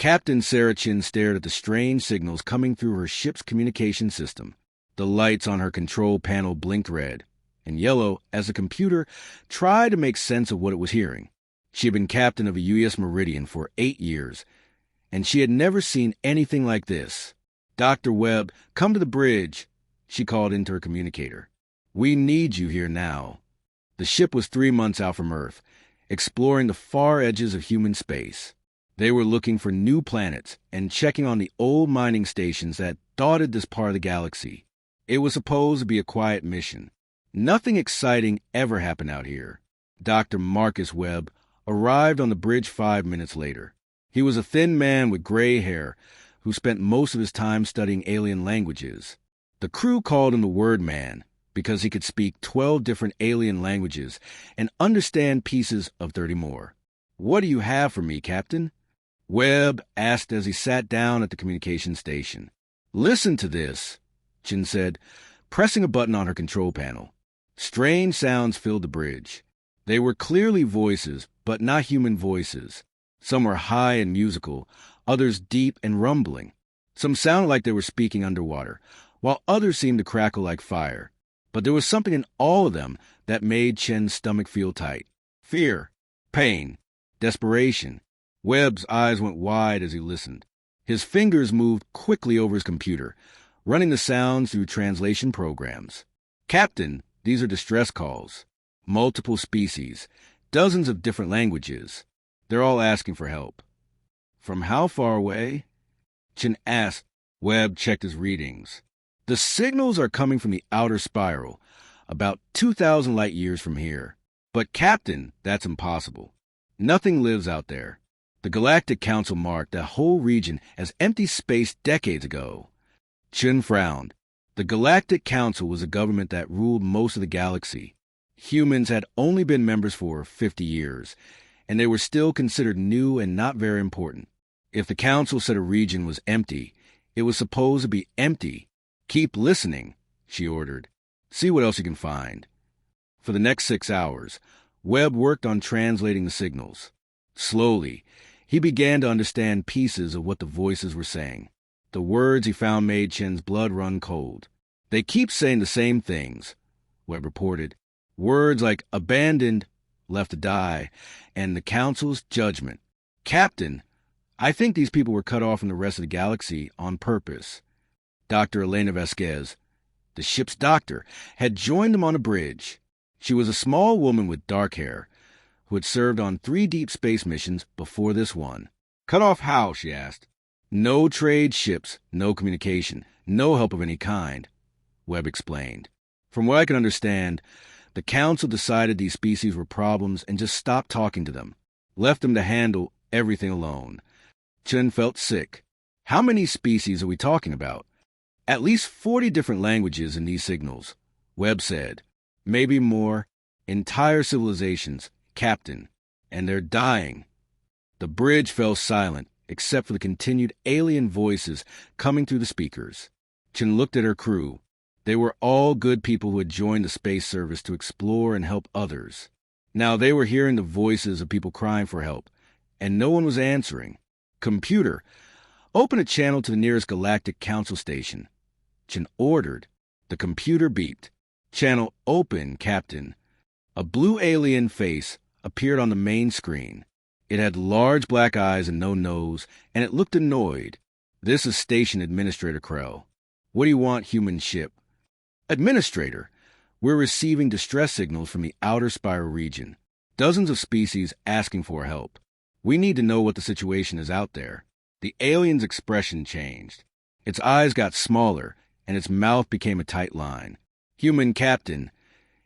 Captain Sarah Chin stared at the strange signals coming through her ship's communication system. The lights on her control panel blinked red and yellow as the computer tried to make sense of what it was hearing. She had been captain of a U.S. Meridian for 8 years, and she had never seen anything like this. "Dr. Webb, come to the bridge," she called into her communicator. "We need you here now." The ship was 3 months out from Earth, exploring the far edges of human space. They were looking for new planets and checking on the old mining stations that dotted this part of the galaxy. It was supposed to be a quiet mission. Nothing exciting ever happened out here. Dr. Marcus Webb arrived on the bridge 5 minutes later. He was a thin man with gray hair who spent most of his time studying alien languages. The crew called him the Word Man because he could speak 12 different alien languages and understand pieces of 30 more. "What do you have for me, Captain?" Webb asked as he sat down at the communication station. "Listen to this," Chin said, pressing a button on her control panel. Strange sounds filled the bridge. They were clearly voices, but not human voices. Some were high and musical, others deep and rumbling. Some sounded like they were speaking underwater, while others seemed to crackle like fire. But there was something in all of them that made Chen's stomach feel tight. Fear, pain, desperation. Webb's eyes went wide as he listened. His fingers moved quickly over his computer, running the sounds through translation programs. "Captain, these are distress calls. Multiple species, dozens of different languages. They're all asking for help." "From how far away?" Chen asked. Webb checked his readings. "The signals are coming from the outer spiral, about 2,000 light years from here. But, Captain, that's impossible. Nothing lives out there. The Galactic Council marked that whole region as empty space decades ago." Chen frowned. The Galactic Council was a government that ruled most of the galaxy. Humans had only been members for 50 years, and they were still considered new and not very important. If the Council said a region was empty, it was supposed to be empty. "Keep listening," she ordered. "See what else you can find." For the next 6 hours, Webb worked on translating the signals. Slowly, he began to understand pieces of what the voices were saying. The words he found made Chen's blood run cold. "They keep saying the same things," Webb reported. "Words like abandoned, left to die, and the Council's judgment. Captain, I think these people were cut off from the rest of the galaxy on purpose." Dr. Elena Vasquez, the ship's doctor, had joined them on a bridge. She was a small woman with dark hair who had served on 3 deep space missions before this one. "Cut off how?" she asked. "No trade ships, no communication, no help of any kind," Webb explained. "From what I can understand, the Council decided these species were problems and just stopped talking to them, left them to handle everything alone." Chen felt sick. "How many species are we talking about?" "At least 40 different languages in these signals," Webb said. "Maybe more. Entire civilizations, Captain. And they're dying." The bridge fell silent, except for the continued alien voices coming through the speakers. Chen looked at her crew. They were all good people who had joined the space service to explore and help others. Now they were hearing the voices of people crying for help, and no one was answering. "Computer, open a channel to the nearest Galactic Council station," Chen ordered. The computer beeped. "Channel open, Captain." A blue alien face appeared on the main screen. It had large black eyes and no nose, and it looked annoyed. "This is Station Administrator Krell. What do you want, human ship?" "Administrator, we're receiving distress signals from the outer spiral region. Dozens of species asking for help. We need to know what the situation is out there." The alien's expression changed. Its eyes got smaller, and its mouth became a tight line. "Human Captain,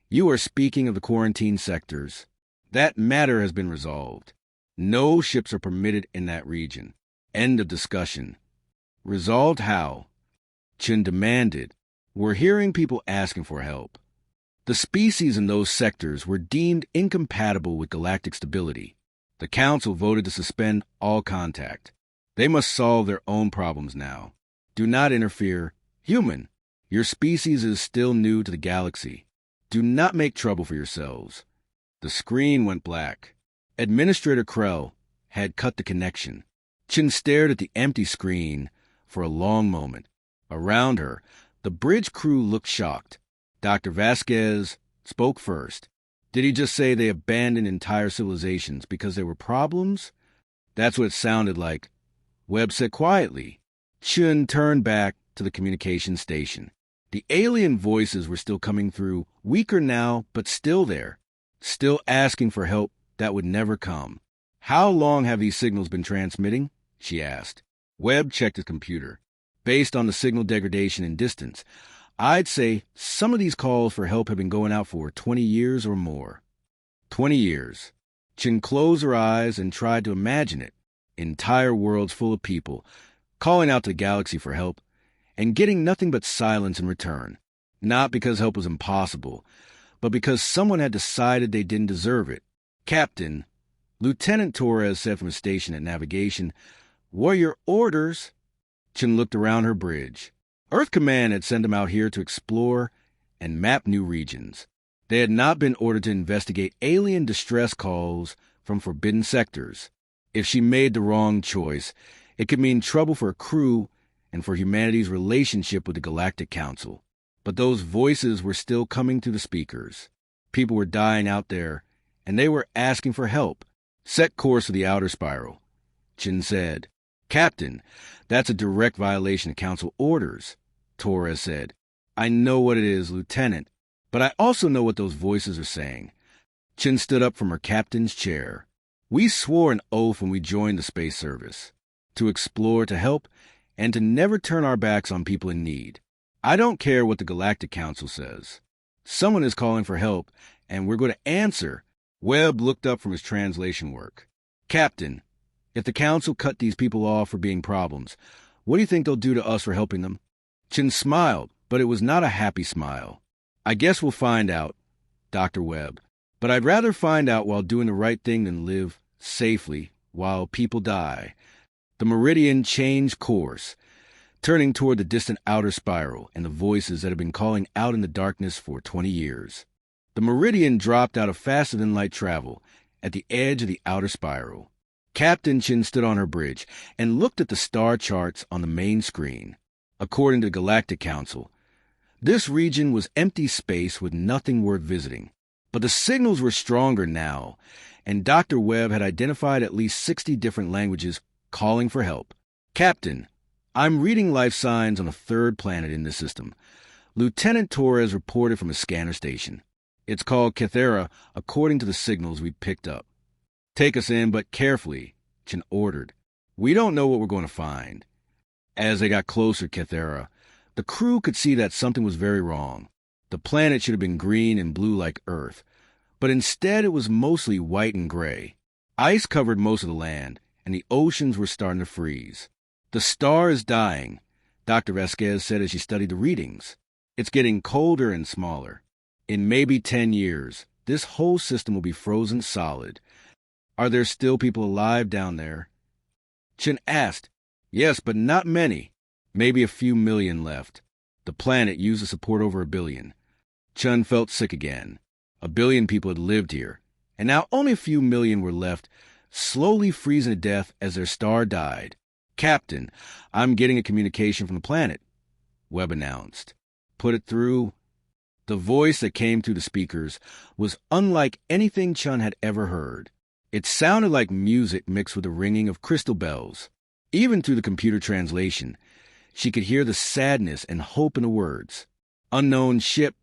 you are speaking of the quarantine sectors. That matter has been resolved. No ships are permitted in that region. End of discussion." "Resolved how?" Chen demanded. "We're hearing people asking for help. The species in those sectors were deemed incompatible with galactic stability. The Council voted to suspend all contact. They must solve their own problems now. Do not interfere. Human, your species is still new to the galaxy. Do not make trouble for yourselves." The screen went black. Administrator Krell had cut the connection. Chin stared at the empty screen for a long moment. Around her, the bridge crew looked shocked. Dr. Vasquez spoke first. Did he just say they abandoned entire civilizations because there were problems? That's what it sounded like. Webb said quietly. Chun turned back to the communication station. The alien voices were still coming through, weaker now, but still there. Still asking for help that would never come. How long have these signals been transmitting? She asked. Webb checked his computer. Based on the signal degradation and distance, I'd say some of these calls for help have been going out for 20 years or more. 20 years. Chin closed her eyes and tried to imagine it. Entire worlds full of people, calling out to the galaxy for help, and getting nothing but silence in return. Not because help was impossible, but because someone had decided they didn't deserve it. Captain, Lieutenant Torres said from his station at navigation, "What are your orders?" Chin looked around her bridge. Earth Command had sent them out here to explore and map new regions. They had not been ordered to investigate alien distress calls from forbidden sectors. If she made the wrong choice, it could mean trouble for her crew and for humanity's relationship with the Galactic Council. But those voices were still coming through the speakers. People were dying out there, and they were asking for help. Set course for the outer spiral. Chin said. Captain, that's a direct violation of Council orders, Torres said. I know what it is, Lieutenant, but I also know what those voices are saying. Chin stood up from her captain's chair. We swore an oath when we joined the space service. To explore, to help, and to never turn our backs on people in need. I don't care what the Galactic Council says. Someone is calling for help, and we're going to answer. Webb looked up from his translation work. Captain, if the Council cut these people off for being problems, what do you think they'll do to us for helping them? Chin smiled, but it was not a happy smile. I guess we'll find out, Dr. Webb. But I'd rather find out while doing the right thing than live safely while people die. The Meridian changed course, turning toward the distant outer spiral and the voices that had been calling out in the darkness for 20 years. The Meridian dropped out of faster-than-light travel at the edge of the outer spiral. Captain Chin stood on her bridge and looked at the star charts on the main screen. According to the Galactic Council, this region was empty space with nothing worth visiting. But the signals were stronger now, and Dr. Webb had identified at least 60 different languages calling for help. Captain, I'm reading life signs on a third planet in this system. Lieutenant Torres reported from a scanner station. It's called Cathera, according to the signals we picked up. Take us in, but carefully, Chin ordered. We don't know what we're going to find. As they got closer to Cathera, the crew could see that something was very wrong. The planet should have been green and blue like Earth, but instead it was mostly white and gray. Ice covered most of the land, and the oceans were starting to freeze. The star is dying, Dr. Vasquez said as she studied the readings. It's getting colder and smaller. In maybe 10 years, this whole system will be frozen solid. Are there still people alive down there? Chin asked. Yes, but not many. Maybe a few million left. The planet used to support over 1 billion. Chun felt sick again. 1 billion people had lived here, and now only a few million were left, slowly freezing to death as their star died. Captain, I'm getting a communication from the planet, Webb announced. Put it through. The voice that came through the speakers was unlike anything Chun had ever heard. It sounded like music mixed with the ringing of crystal bells. Even through the computer translation, she could hear the sadness and hope in the words. Unknown ship,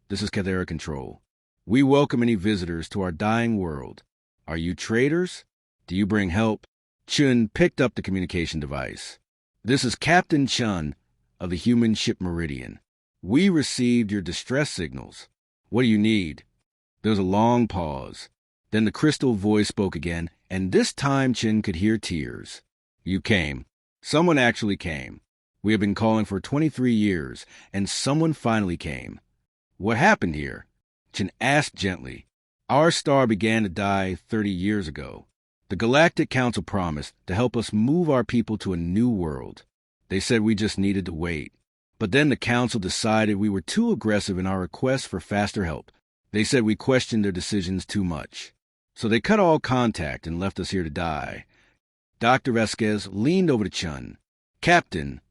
this is Cathera Control. We welcome any visitors to our dying world. Are you traders? Do you bring help? Chun picked up the communication device. This is Captain Chun of the human ship Meridian. We received your distress signals. What do you need? There was a long pause. Then the crystal voice spoke again, and this time Chin could hear tears. You came. Someone actually came. We have been calling for 23 years, and someone finally came. What happened here? Chin asked gently. Our star began to die 30 years ago. The Galactic Council promised to help us move our people to a new world. They said we just needed to wait. But then the Council decided we were too aggressive in our request for faster help. They said we questioned their decisions too much. So they cut all contact and left us here to die. Dr. Vasquez leaned over to Chun. Captain,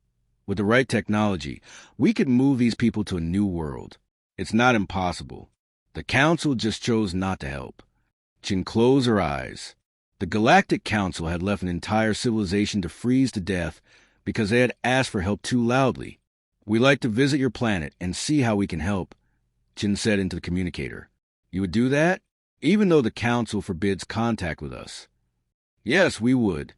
with the right technology, we could move these people to a new world. It's not impossible. The Council just chose not to help. Chun closed her eyes. The Galactic Council had left an entire civilization to freeze to death because they had asked for help too loudly. "We'd like to visit your planet and see how we can help," Chun said into the communicator. "You would do that? Even though the Council forbids contact with us." "Yes, we would."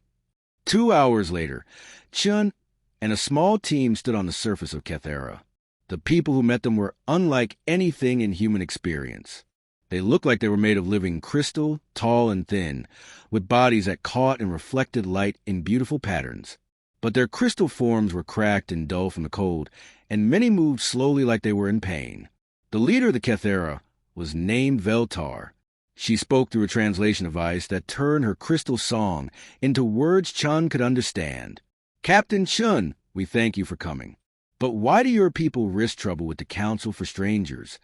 2 hours later, Chun and a small team stood on the surface of Kethera. The people who met them were unlike anything in human experience. They looked like they were made of living crystal, tall and thin, with bodies that caught and reflected light in beautiful patterns. But their crystal forms were cracked and dull from the cold, and many moved slowly like they were in pain. The leader of the Kethera was named Veltar. She spoke through a translation device that turned her crystal song into words Chun could understand. "Captain Chun, we thank you for coming. But why do your people risk trouble with the Council for Strangers?"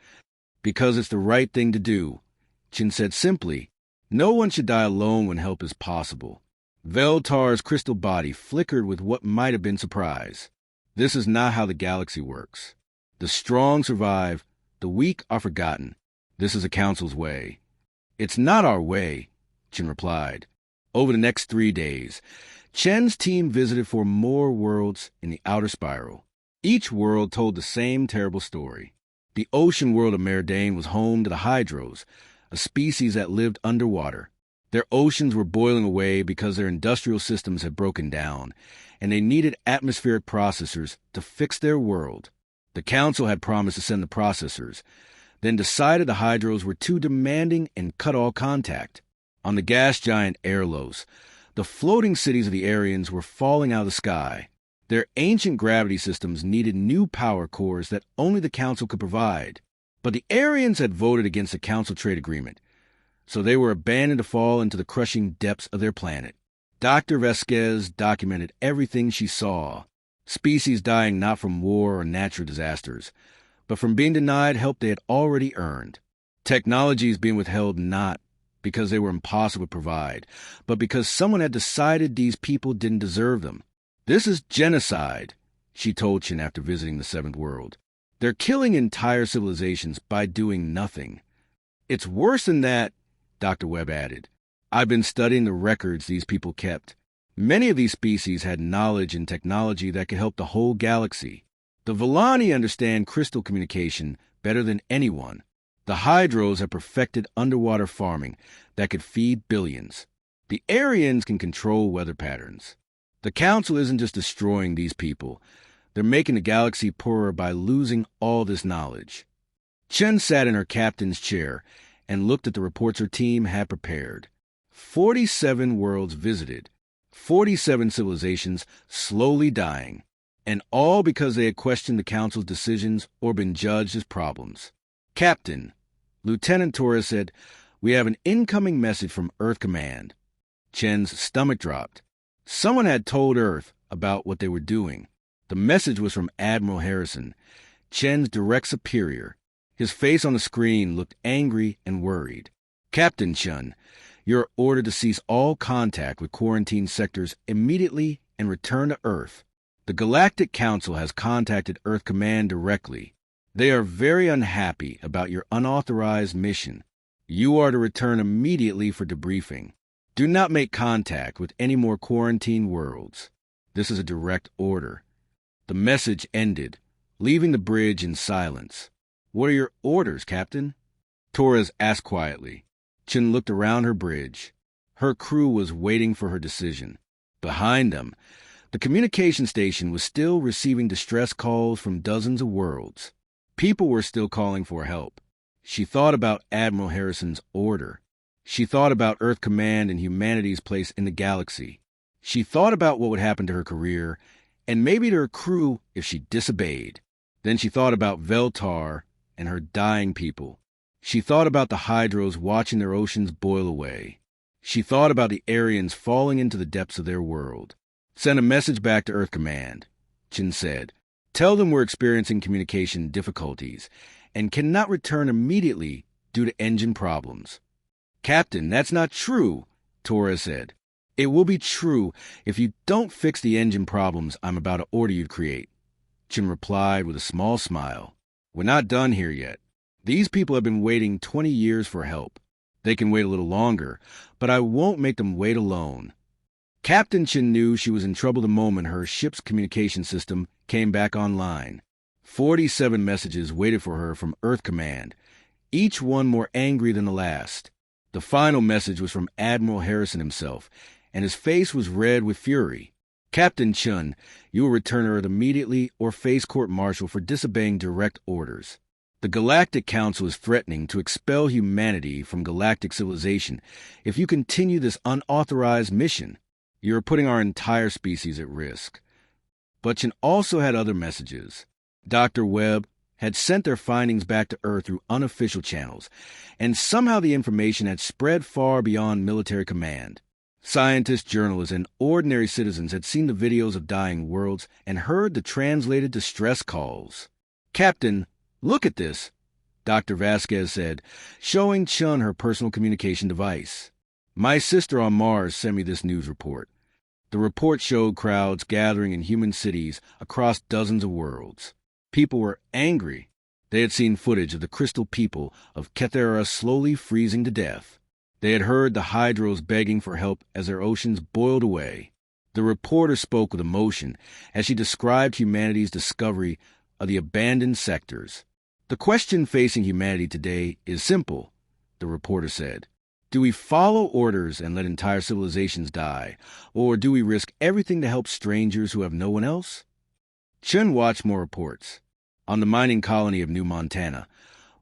"Because it's the right thing to do," Chun said simply. "No one should die alone when help is possible." Veltar's crystal body flickered with what might have been surprise. "This is not how the galaxy works. The strong survive, the weak are forgotten. This is the Council's way." "It's not our way," Chun replied. Over the next 3 days, Chen's team visited 4 more worlds in the outer spiral. Each world told the same terrible story. The ocean world of Merdane was home to the Hydros, a species that lived underwater. Their oceans were boiling away because their industrial systems had broken down, and they needed atmospheric processors to fix their world. The Council had promised to send the processors, then decided the Hydros were too demanding and cut all contact. On the gas giant Airlos, the floating cities of the Aryans were falling out of the sky. Their ancient gravity systems needed new power cores that only the Council could provide. But the Aryans had voted against the Council trade agreement, so they were abandoned to fall into the crushing depths of their planet. Dr. Vasquez documented everything she saw. Species dying not from war or natural disasters, but from being denied help they had already earned. Technologies being withheld not because they were impossible to provide, but because someone had decided these people didn't deserve them. "This is genocide," she told Chin after visiting the 7th world. "They're killing entire civilizations by doing nothing." "It's worse than that," Dr. Webb added. "I've been studying the records these people kept. Many of these species had knowledge and technology that could help the whole galaxy. The Villani understand crystal communication better than anyone. The Hydros have perfected underwater farming that could feed billions. The Aryans can control weather patterns. The Council isn't just destroying these people. They're making the galaxy poorer by losing all this knowledge." Chen sat in her captain's chair and looked at the reports her team had prepared. 47 worlds visited, 47 civilizations slowly dying, and all because they had questioned the Council's decisions or been judged as problems. "Captain," Lieutenant Torres said, "we have an incoming message from Earth Command." Chen's stomach dropped. Someone had told Earth about what they were doing. The message was from Admiral Harrison, Chen's direct superior. His face on the screen looked angry and worried. "Captain Chun, you're ordered to cease all contact with quarantine sectors immediately and return to Earth. The Galactic Council has contacted Earth Command directly. They are very unhappy about your unauthorized mission. You are to return immediately for debriefing. Do not make contact with any more quarantine worlds. This is a direct order." The message ended, leaving the bridge in silence. "What are your orders, Captain?" Torres asked quietly. Chin looked around her bridge. Her crew was waiting for her decision. Behind them, the communication station was still receiving distress calls from dozens of worlds. People were still calling for help. She thought about Admiral Harrison's order. She thought about Earth Command and humanity's place in the galaxy. She thought about what would happen to her career, and maybe to her crew if she disobeyed. Then she thought about Veltar and her dying people. She thought about the Hydros watching their oceans boil away. She thought about the Aryans falling into the depths of their world. "Send a message back to Earth Command," Chin said. "Tell them we're experiencing communication difficulties and cannot return immediately due to engine problems." "Captain, that's not true," Torres said. It will be true if you don't fix the engine problems I'm about to order you to create, Chen replied with a small smile. We're not done here yet. These people have been waiting 20 years for help. They can wait a little longer, but I won't make them wait alone. Captain Chen knew she was in trouble the moment her ship's communication system came back online. 47 messages waited for her from Earth Command, each one more angry than the last. The final message was from Admiral Harrison himself, and his face was red with fury. Captain Chun, you will return to Earth immediately or face court-martial for disobeying direct orders. The Galactic Council is threatening to expel humanity from galactic civilization if you continue this unauthorized mission. You are putting our entire species at risk. But Chen also had other messages. Dr. Webb had sent their findings back to Earth through unofficial channels, and somehow the information had spread far beyond military command. Scientists, journalists, and ordinary citizens had seen the videos of dying worlds and heard the translated distress calls. Captain, look at this, Dr. Vasquez said, showing Chun her personal communication device. My sister on Mars sent me this news report. The report showed crowds gathering in human cities across dozens of worlds. People were angry. They had seen footage of the crystal people of Kethera slowly freezing to death. They had heard the hydros begging for help as their oceans boiled away. The reporter spoke with emotion as she described humanity's discovery of the abandoned sectors. The question facing humanity today is simple, the reporter said. Do we follow orders and let entire civilizations die, or do we risk everything to help strangers who have no one else? Chen watched more reports. On the mining colony of New Montana,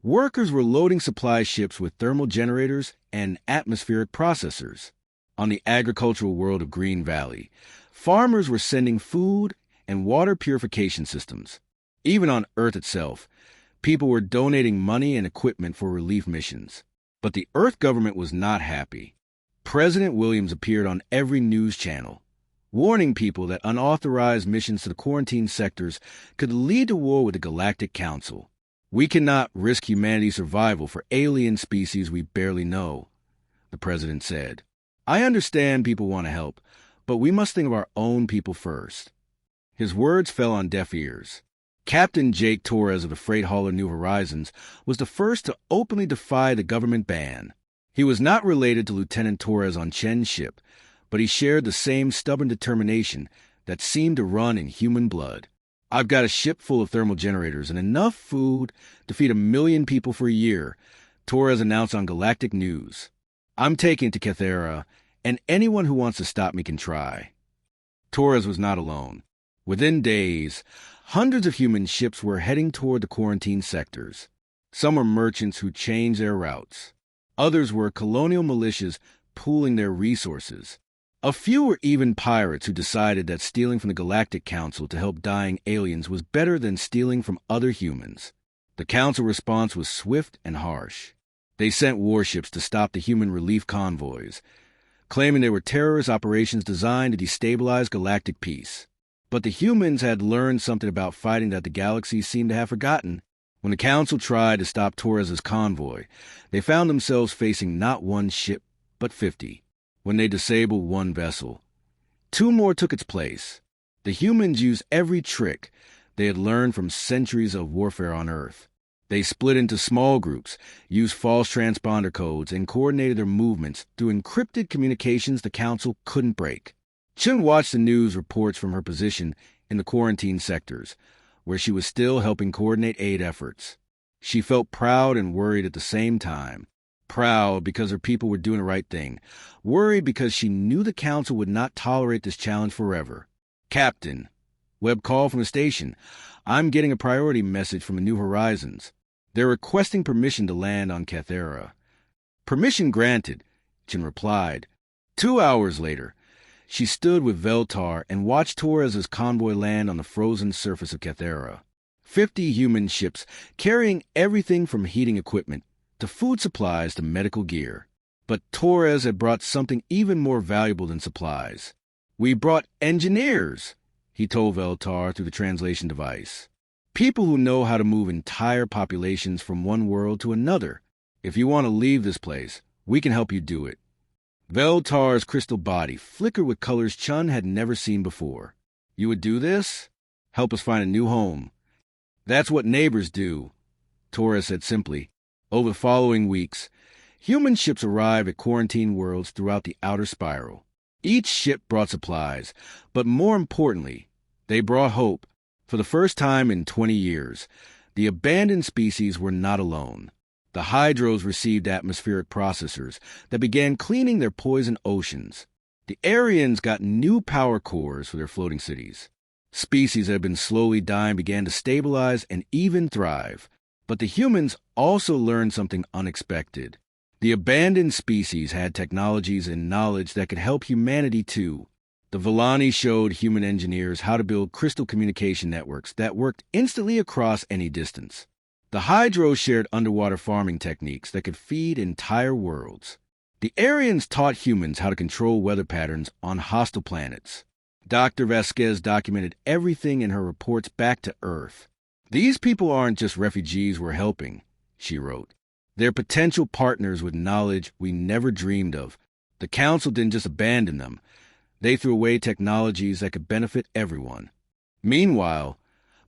workers were loading supply ships with thermal generators and atmospheric processors. On the agricultural world of Green Valley, farmers were sending food and water purification systems. Even on Earth itself, people were donating money and equipment for relief missions. But the Earth government was not happy. President Williams appeared on every news channel, warning people that unauthorized missions to the quarantine sectors could lead to war with the Galactic Council. We cannot risk humanity's survival for alien species we barely know, the president said. I understand people want to help, but we must think of our own people first. His words fell on deaf ears. Captain Jake Torres of the freight hauler New Horizons was the first to openly defy the government ban. He was not related to Lieutenant Torres on Chen's ship, but he shared the same stubborn determination that seemed to run in human blood. I've got a ship full of thermal generators and enough food to feed 1 million people for a year, Torres announced on Galactic News. I'm taking it to Kethera, and anyone who wants to stop me can try. Torres was not alone. Within days, hundreds of human ships were heading toward the quarantine sectors. Some were merchants who changed their routes. Others were colonial militias pooling their resources. A few were even pirates who decided that stealing from the Galactic Council to help dying aliens was better than stealing from other humans. The Council response was swift and harsh. They sent warships to stop the human relief convoys, claiming they were terrorist operations designed to destabilize galactic peace. But the humans had learned something about fighting that the galaxy seemed to have forgotten. When the Council tried to stop Torres's convoy, they found themselves facing not one ship, but 50. When they disabled one vessel, 2 more took its place. The humans used every trick they had learned from centuries of warfare on Earth. They split into small groups, used false transponder codes, and coordinated their movements through encrypted communications the Council couldn't break. Chen watched the news reports from her position in the quarantine sectors, where she was still helping coordinate aid efforts. She felt proud and worried at the same time. Proud because her people were doing the right thing. Worried because she knew the Council would not tolerate this challenge forever. Captain, Webb called from the station. I'm getting a priority message from the New Horizons. They're requesting permission to land on Kethera. Permission granted, Chen replied. 2 hours later, she stood with Veltar and watched Torres's convoy land on the frozen surface of Kethera. 50 human ships carrying everything from heating equipment to food supplies to medical gear. But Torres had brought something even more valuable than supplies. We brought engineers, he told Veltar through the translation device. People who know how to move entire populations from one world to another. If you want to leave this place, we can help you do it. Veltar's crystal body flickered with colors Chun had never seen before. You would do this? Help us find a new home. That's what neighbors do, Torres said simply. Over the following weeks, human ships arrived at quarantine worlds throughout the outer spiral. Each ship brought supplies, but more importantly, they brought hope. For the first time in 20 years, the abandoned species were not alone. The Hydros received atmospheric processors that began cleaning their poison oceans. The Aryans got new power cores for their floating cities. Species that had been slowly dying began to stabilize and even thrive. But the humans also learned something unexpected. The abandoned species had technologies and knowledge that could help humanity too. The Villani showed human engineers how to build crystal communication networks that worked instantly across any distance. The Hydros shared underwater farming techniques that could feed entire worlds. The Aryans taught humans how to control weather patterns on hostile planets. Dr. Vasquez documented everything in her reports back to Earth. These people aren't just refugees we're helping, she wrote. They're potential partners with knowledge we never dreamed of. The Council didn't just abandon them. They threw away technologies that could benefit everyone. Meanwhile,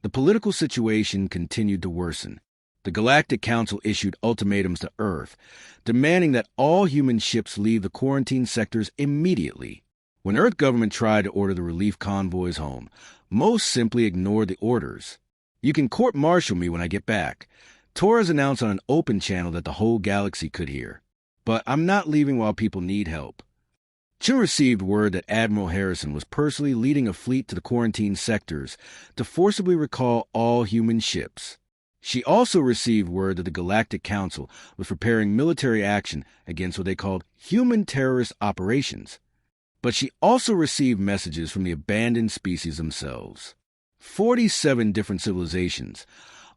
the political situation continued to worsen. The Galactic Council issued ultimatums to Earth, demanding that all human ships leave the quarantine sectors immediately. When Earth government tried to order the relief convoys home, most simply ignored the orders. You can court-martial me when I get back. Torres announced on an open channel that the whole galaxy could hear. But I'm not leaving while people need help. Chun received word that Admiral Harrison was personally leading a fleet to the quarantine sectors to forcibly recall all human ships. She also received word that the Galactic Council was preparing military action against what they called human terrorist operations. But she also received messages from the abandoned species themselves. 47 different civilizations,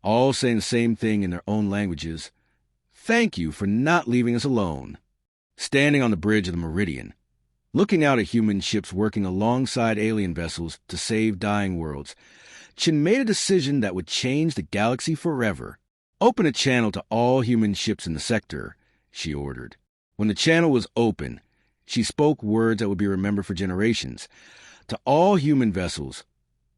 all saying the same thing in their own languages. Thank you for not leaving us alone. Standing on the bridge of the Meridian, looking out at human ships working alongside alien vessels to save dying worlds, Chin made a decision that would change the galaxy forever. Open a channel to all human ships in the sector, she ordered. When the channel was open, she spoke words that would be remembered for generations. To all human vessels,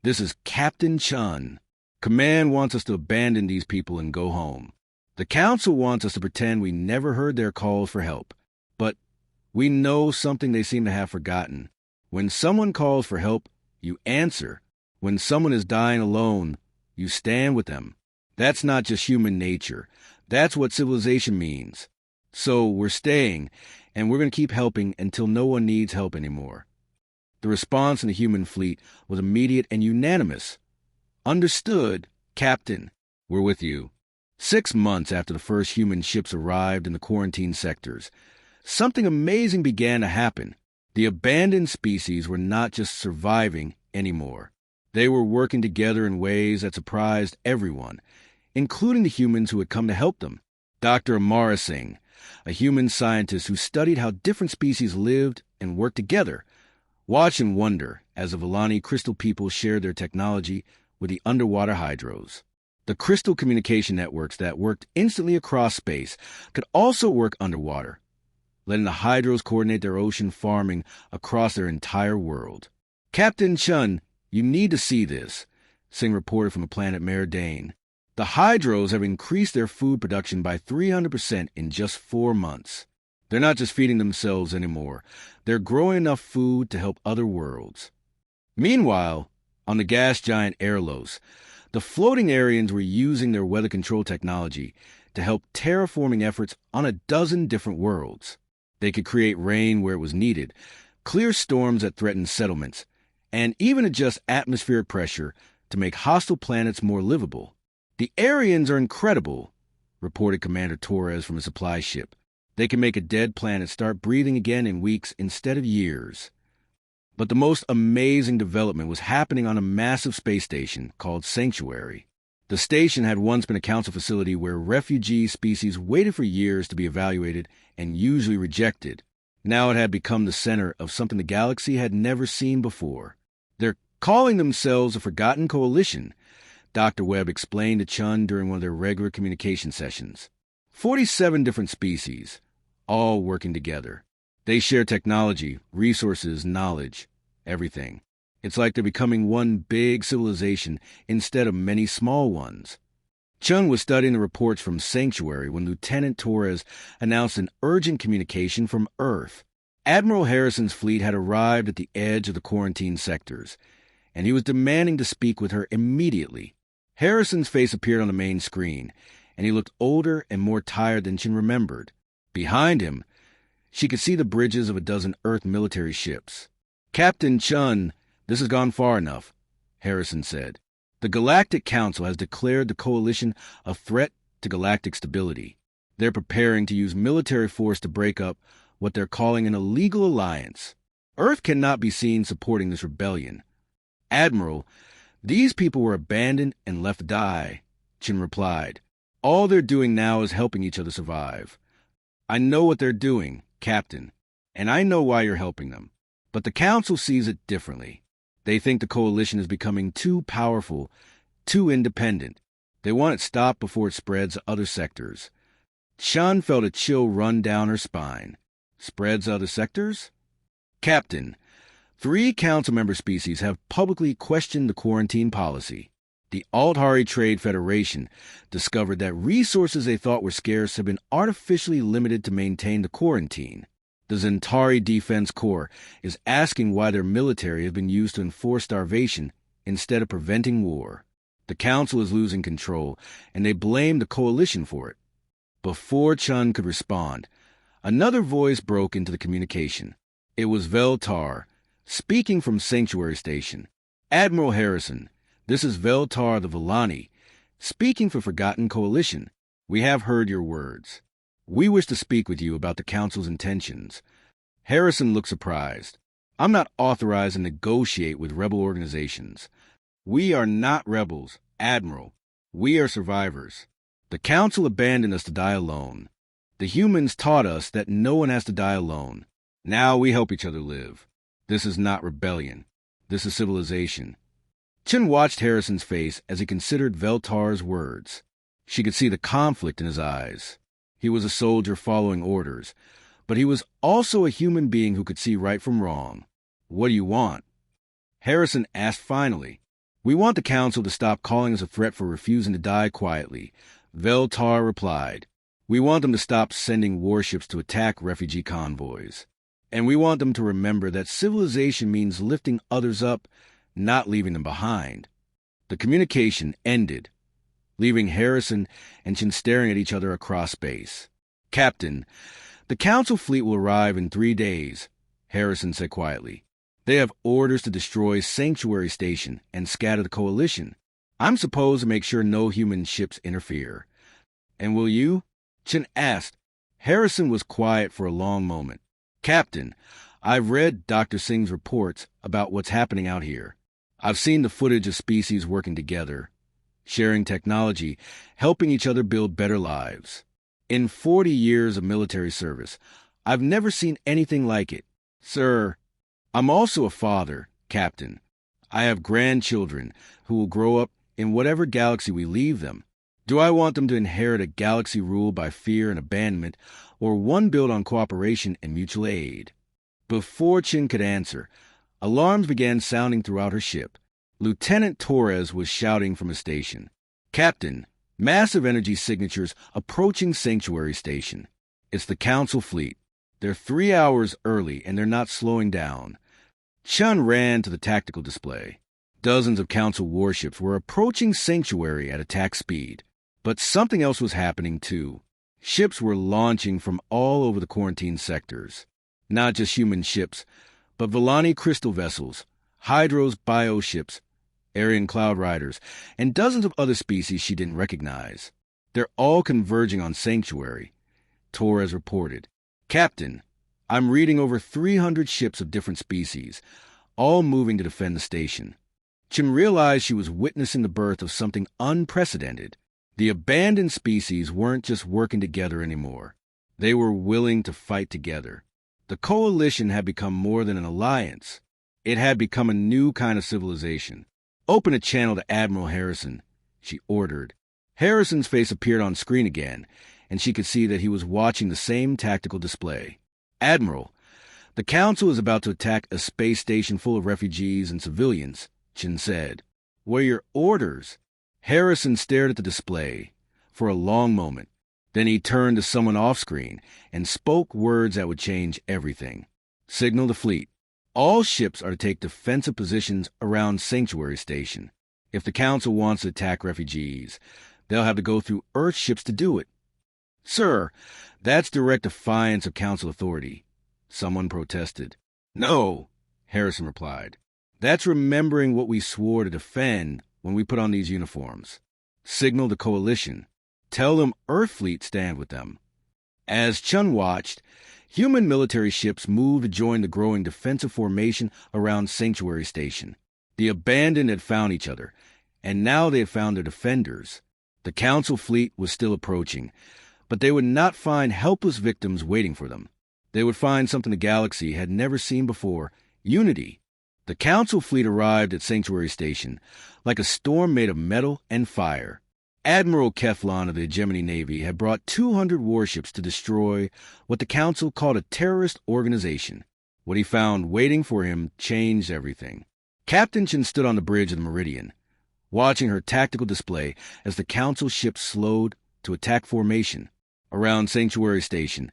this is Captain Chun. Command wants us to abandon these people and go home. The Council wants us to pretend we never heard their calls for help. But we know something they seem to have forgotten. When someone calls for help, you answer. When someone is dying alone, you stand with them. That's not just human nature. That's what civilization means. So we're staying, and we're going to keep helping until no one needs help anymore. The response in the human fleet was immediate and unanimous. Understood, Captain. We're with you. 6 months after the first human ships arrived in the quarantine sectors, something amazing began to happen. The abandoned species were not just surviving anymore. They were working together in ways that surprised everyone, including the humans who had come to help them. Dr. Amara Singh, a human scientist who studied how different species lived and worked together, watched in wonder as the Villani crystal people shared their technology with the underwater Hydros. The crystal communication networks that worked instantly across space could also work underwater, letting the Hydros coordinate their ocean farming across their entire world. Captain Chun, you need to see this, Singh reported from the planet Meridian. The Hydros have increased their food production by 300% in just 4 months. They're not just feeding themselves anymore. They're growing enough food to help other worlds. Meanwhile, on the gas giant Airlos, the floating Aryans were using their weather control technology to help terraforming efforts on a dozen different worlds. They could create rain where it was needed, clear storms that threatened settlements, and even adjust atmospheric pressure to make hostile planets more livable. The Aryans are incredible, reported Commander Torres from a supply ship. They can make a dead planet start breathing again in weeks instead of years. But the most amazing development was happening on a massive space station called Sanctuary. The station had once been a council facility where refugee species waited for years to be evaluated and usually rejected. Now it had become the center of something the galaxy had never seen before. They're calling themselves a Forgotten Coalition, Dr. Webb explained to Chun during one of their regular communication sessions. 47 different species, all working together. They share technology, resources, knowledge, everything. It's like they're becoming one big civilization instead of many small ones. Chun was studying the reports from Sanctuary when Lieutenant Torres announced an urgent communication from Earth. Admiral Harrison's fleet had arrived at the edge of the quarantine sectors, and he was demanding to speak with her immediately. Harrison's face appeared on the main screen, and he looked older and more tired than Chin remembered. Behind him, she could see the bridges of a dozen Earth military ships. "Captain Chun, this has gone far enough," Harrison said. "The Galactic Council has declared the Coalition a threat to galactic stability. They're preparing to use military force to break up what they're calling an illegal alliance. Earth cannot be seen supporting this rebellion." "Admiral, these people were abandoned and left to die," Chin replied. "All they're doing now is helping each other survive." "I know what they're doing, Captain, and I know why you're helping them. But the Council sees it differently. They think the Coalition is becoming too powerful, too independent. They want it stopped before it spreads to other sectors." Chun felt a chill run down her spine. "Spreads to other sectors?" "Captain, 3 Council member species have publicly questioned the quarantine policy. The Aldhari Trade Federation discovered that resources they thought were scarce have been artificially limited to maintain the quarantine. The Zentari Defense Corps is asking why their military has been used to enforce starvation instead of preventing war. The Council is losing control, and they blame the Coalition for it." Before Chun could respond, another voice broke into the communication. It was Veltar, speaking from Sanctuary Station. "Admiral Harrison, this is Veltar the Villani, speaking for Forgotten Coalition. We have heard your words. We wish to speak with you about the Council's intentions." Harrison looked surprised. "I'm not authorized to negotiate with rebel organizations. We are not rebels, Admiral. We are survivors. The Council abandoned us to die alone. The humans taught us that no one has to die alone. Now we help each other live. This is not rebellion. This is civilization." Chin watched Harrison's face as he considered Veltar's words. She could see the conflict in his eyes. He was a soldier following orders, but he was also a human being who could see right from wrong. "What do you want?" Harrison asked finally. "We want the Council to stop calling us a threat for refusing to die quietly," Veltar replied. "We want them to stop sending warships to attack refugee convoys. And we want them to remember that civilization means lifting others up, not leaving them behind." The communication ended, leaving Harrison and Chin staring at each other across space. "Captain, the Council fleet will arrive in 3 days," Harrison said quietly. "They have orders to destroy Sanctuary Station and scatter the Coalition. I'm supposed to make sure no human ships interfere." "And will you?" Chin asked. Harrison was quiet for a long moment. "Captain, I've read Dr. Singh's reports about what's happening out here. I've seen the footage of species working together, sharing technology, helping each other build better lives. In 40 years of military service, I've never seen anything like it. Sir, I'm also a father, Captain. I have grandchildren who will grow up in whatever galaxy we leave them. Do I want them to inherit a galaxy ruled by fear and abandonment, or one built on cooperation and mutual aid?" Before Chin could answer, alarms began sounding throughout her ship. Lieutenant Torres was shouting from his station. "Captain, massive energy signatures approaching Sanctuary Station. It's the Council fleet. They're 3 hours early, and they're not slowing down." Chun ran to the tactical display. Dozens of Council warships were approaching Sanctuary at attack speed. But something else was happening, too. Ships were launching from all over the quarantine sectors. Not just human ships, but Villani crystal vessels, Hydro's bioships, Aryan cloud riders, and dozens of other species she didn't recognize. "They're all converging on Sanctuary," Torres reported. "Captain, I'm reading over 300 ships of different species, all moving to defend the station." Chin realized she was witnessing the birth of something unprecedented. The abandoned species weren't just working together anymore. They were willing to fight together. The Coalition had become more than an alliance. It had become a new kind of civilization. "Open a channel to Admiral Harrison," she ordered. Harrison's face appeared on screen again, and she could see that he was watching the same tactical display. "Admiral, The Council is about to attack a space station full of refugees and civilians, Chin said. What are your orders? Harrison stared at the display for a long moment. Then he turned to someone off-screen and spoke words that would change everything. Signal the fleet. All ships are to take defensive positions around Sanctuary Station. If the Council wants to attack refugees, they'll have to go through Earth ships to do it. Sir, that's direct defiance of Council authority, someone protested. No, Harrison replied. That's remembering what we swore to defend when we put on these uniforms. Signal the coalition. Tell them Earth fleet stand with them. As Chun watched, human military ships moved to join the growing defensive formation around Sanctuary Station. The abandoned had found each other, and now they had found their defenders. The Council fleet was still approaching, but they would not find helpless victims waiting for them. They would find something the galaxy had never seen before: unity. The Council fleet arrived at Sanctuary Station like a storm made of metal and fire. Admiral Keflon of the Hegemony Navy had brought 200 warships to destroy what the Council called a terrorist organization. What he found waiting for him changed everything. Captain Chin stood on the bridge of the Meridian, watching her tactical display as the Council ships slowed to attack formation. Around Sanctuary Station,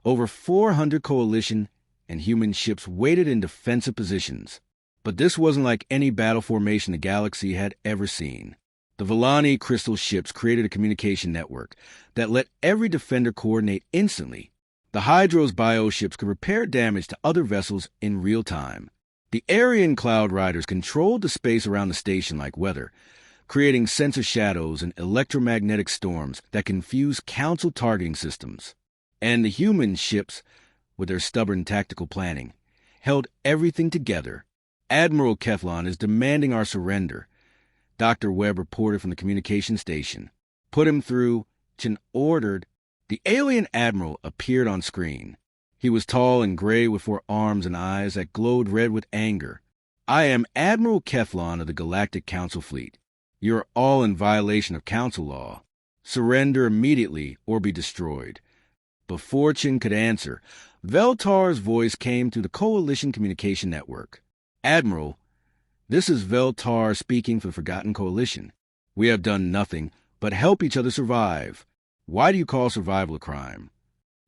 over 400 coalition and human ships waited in defensive positions. But this wasn't like any battle formation the galaxy had ever seen. The Villani crystal ships created a communication network that let every defender coordinate instantly. The Hydros bioships could repair damage to other vessels in real time. The Aryan Cloud Riders controlled the space around the station like weather, creating sensor shadows and electromagnetic storms that confused Council targeting systems. And the human ships, with their stubborn tactical planning, held everything together. Admiral Keflon is demanding our surrender, Dr. Webb reported from the communication station. Put him through, Chin ordered. The alien admiral appeared on screen. He was tall and gray with 4 arms and eyes that glowed red with anger. I am Admiral Keflon of the Galactic Council Fleet. You are all in violation of Council law. Surrender immediately or be destroyed. Before Chin could answer, Veltar's voice came through the Coalition communication network. Admiral, this is Veltar speaking for the Forgotten Coalition. We have done nothing but help each other survive. Why do you call survival a crime?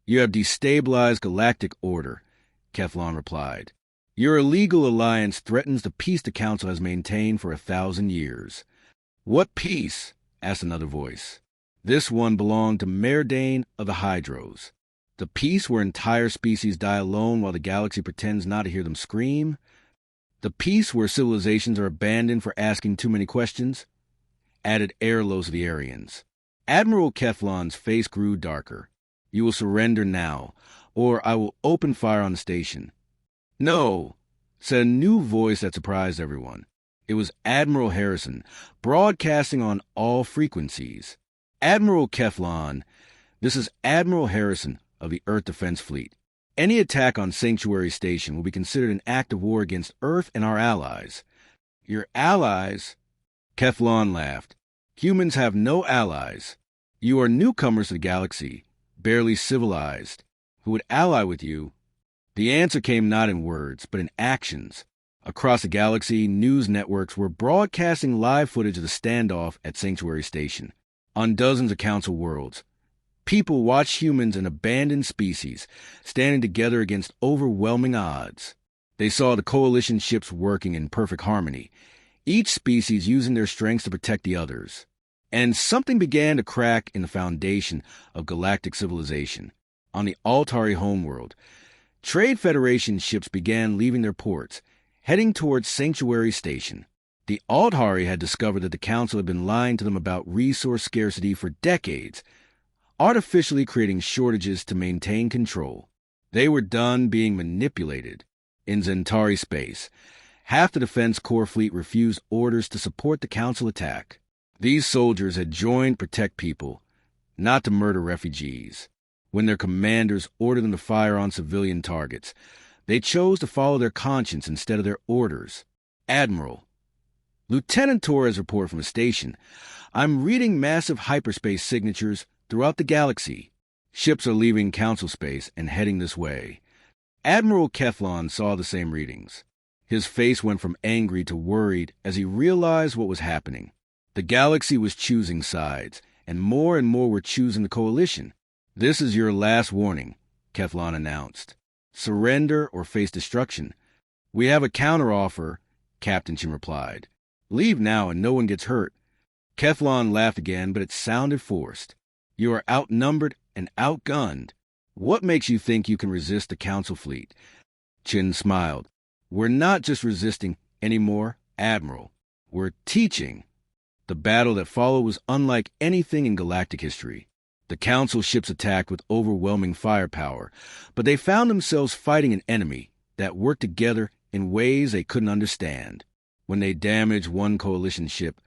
You have destabilized galactic order, Keflon replied. Your illegal alliance threatens the peace the Council has maintained for 1,000 years. What peace? Asked another voice. This one belonged to Merdane of the Hydros. The peace where entire species die alone while the galaxy pretends not to hear them scream? The peace where civilizations are abandoned for asking too many questions? Added Airlos of the Aryans. Admiral Keflon's face grew darker. You will surrender now, or I will open fire on the station. No, said a new voice that surprised everyone. It was Admiral Harrison, broadcasting on all frequencies. Admiral Keflon, this is Admiral Harrison of the Earth Defense Fleet. Any attack on Sanctuary Station will be considered an act of war against Earth and our allies. Your allies? Keflon laughed. Humans have no allies. You are newcomers to the galaxy, barely civilized. Who would ally with you? The answer came not in words, but in actions. Across the galaxy, news networks were broadcasting live footage of the standoff at Sanctuary Station. On dozens of Council worlds, people watched humans and abandoned species standing together against overwhelming odds. They saw the coalition ships working in perfect harmony, each species using their strengths to protect the others. And something began to crack in the foundation of galactic civilization. On the Altari homeworld, Trade Federation ships began leaving their ports, heading towards Sanctuary Station. The Altari had discovered that the Council had been lying to them about resource scarcity for decades, artificially creating shortages to maintain control. They were done being manipulated. In Zentari space, half the Defense Corps fleet refused orders to support the Council attack. These soldiers had joined Protect People, not to murder refugees. When their commanders ordered them to fire on civilian targets, they chose to follow their conscience instead of their orders. Admiral, Lieutenant Torres reported from the station. I'm reading massive hyperspace signatures throughout the galaxy. Ships are leaving Council space and heading this way. Admiral Keflon saw the same readings. His face went from angry to worried as he realized what was happening. The galaxy was choosing sides, and more were choosing the coalition. "This is your last warning," Keflon announced. "Surrender or face destruction." "We have a counteroffer," Captain Chin replied. "Leave now and no one gets hurt." Keflon laughed again, but it sounded forced. "You are outnumbered and outgunned. What makes you think you can resist the Council fleet?" Chin smiled. "We're not just resisting anymore, Admiral. We're teaching." The battle that followed was unlike anything in galactic history. The Council ships attacked with overwhelming firepower, but they found themselves fighting an enemy that worked together in ways they couldn't understand. When they damaged one coalition ship,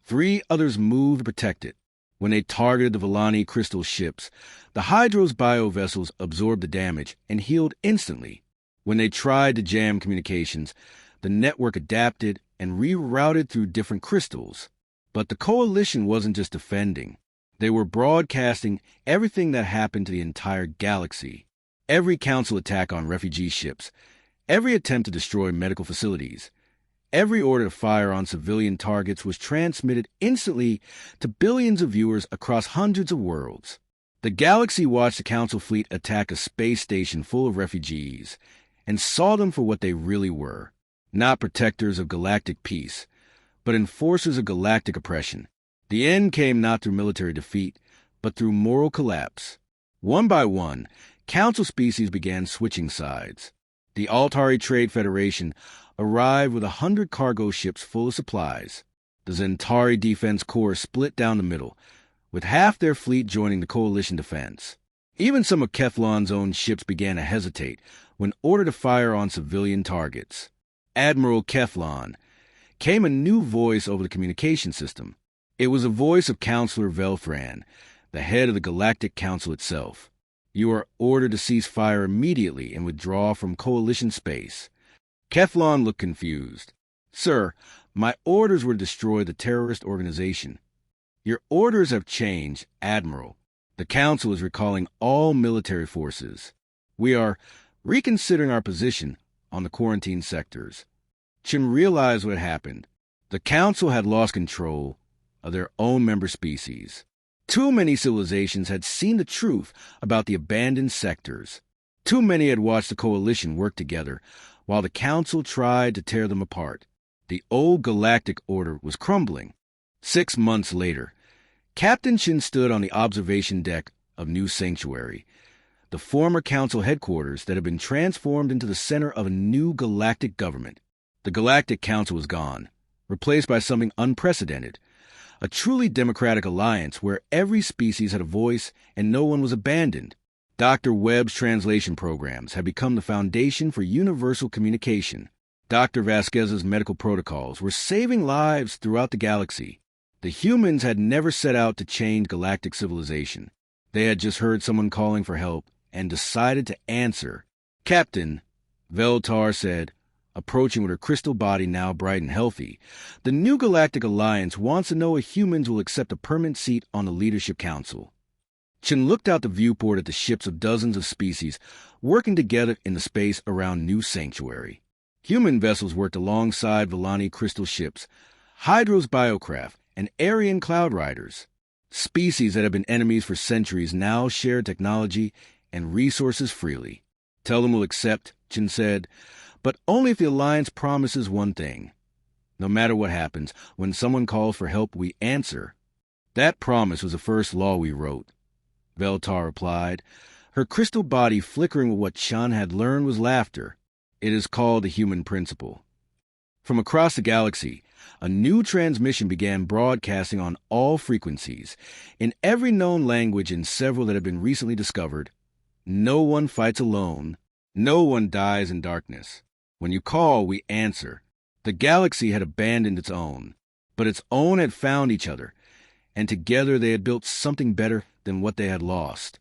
3 others moved to protect it. When they targeted the Vellani crystal ships, the Hydros biovessels absorbed the damage and healed instantly. When they tried to jam communications, the network adapted and rerouted through different crystals. But the coalition wasn't just defending. They were broadcasting everything that happened to the entire galaxy. Every Council attack on refugee ships, every attempt to destroy medical facilities, every order to fire on civilian targets was transmitted instantly to billions of viewers across hundreds of worlds. The galaxy watched the Council fleet attack a space station full of refugees and saw them for what they really were, not protectors of galactic peace, but enforcers of galactic oppression. The end came not through military defeat, but through moral collapse. One by one, Council species began switching sides. The Altari Trade Federation arrived with 100 cargo ships full of supplies. The Zentari Defense Corps split down the middle, with half their fleet joining the coalition defense. Even some of Keflon's own ships began to hesitate when ordered to fire on civilian targets. Admiral Keflon came a new voice over the communication system. It was a voice of Counselor Velfran, the head of the Galactic Council itself. "You are ordered to cease fire immediately and withdraw from coalition space." Keflon looked confused. "Sir, my orders were to destroy the terrorist organization." "Your orders have changed, Admiral. The Council is recalling all military forces. We are reconsidering our position on the quarantine sectors." Chin realized what had happened. The Council had lost control of their own member species. Too many civilizations had seen the truth about the abandoned sectors. Too many had watched the coalition work together while the Council tried to tear them apart. The old galactic order was crumbling. 6 months later, Captain Chin stood on the observation deck of New Sanctuary, the former Council headquarters that had been transformed into the center of a new galactic government. The Galactic Council was gone, replaced by something unprecedented, a truly democratic alliance where every species had a voice and no one was abandoned. Dr. Webb's translation programs had become the foundation for universal communication. Dr. Vasquez's medical protocols were saving lives throughout the galaxy. The humans had never set out to change galactic civilization. They had just heard someone calling for help and decided to answer. "Captain," Veltar said, approaching with her crystal body now bright and healthy, "the new Galactic Alliance wants to know if humans will accept a permanent seat on the Leadership Council." Chin looked out the viewport at the ships of dozens of species working together in the space around New Sanctuary. Human vessels worked alongside Vellani crystal ships, Hydros biocraft, and Aryan cloud riders. Species that had been enemies for centuries now shared technology and resources freely. "Tell them we'll accept," Chin said, "but only if the Alliance promises one thing. No matter what happens, when someone calls for help, we answer." "That promise was the first law we wrote," Veltar replied, her crystal body flickering with what Chan had learned was laughter. "It is called the human principle." From across the galaxy, a new transmission began broadcasting on all frequencies, in every known language and several that had been recently discovered. "No one fights alone. No one dies in darkness. When you call, we answer." The galaxy had abandoned its own, but its own had found each other, and together they had built something better than what they had lost.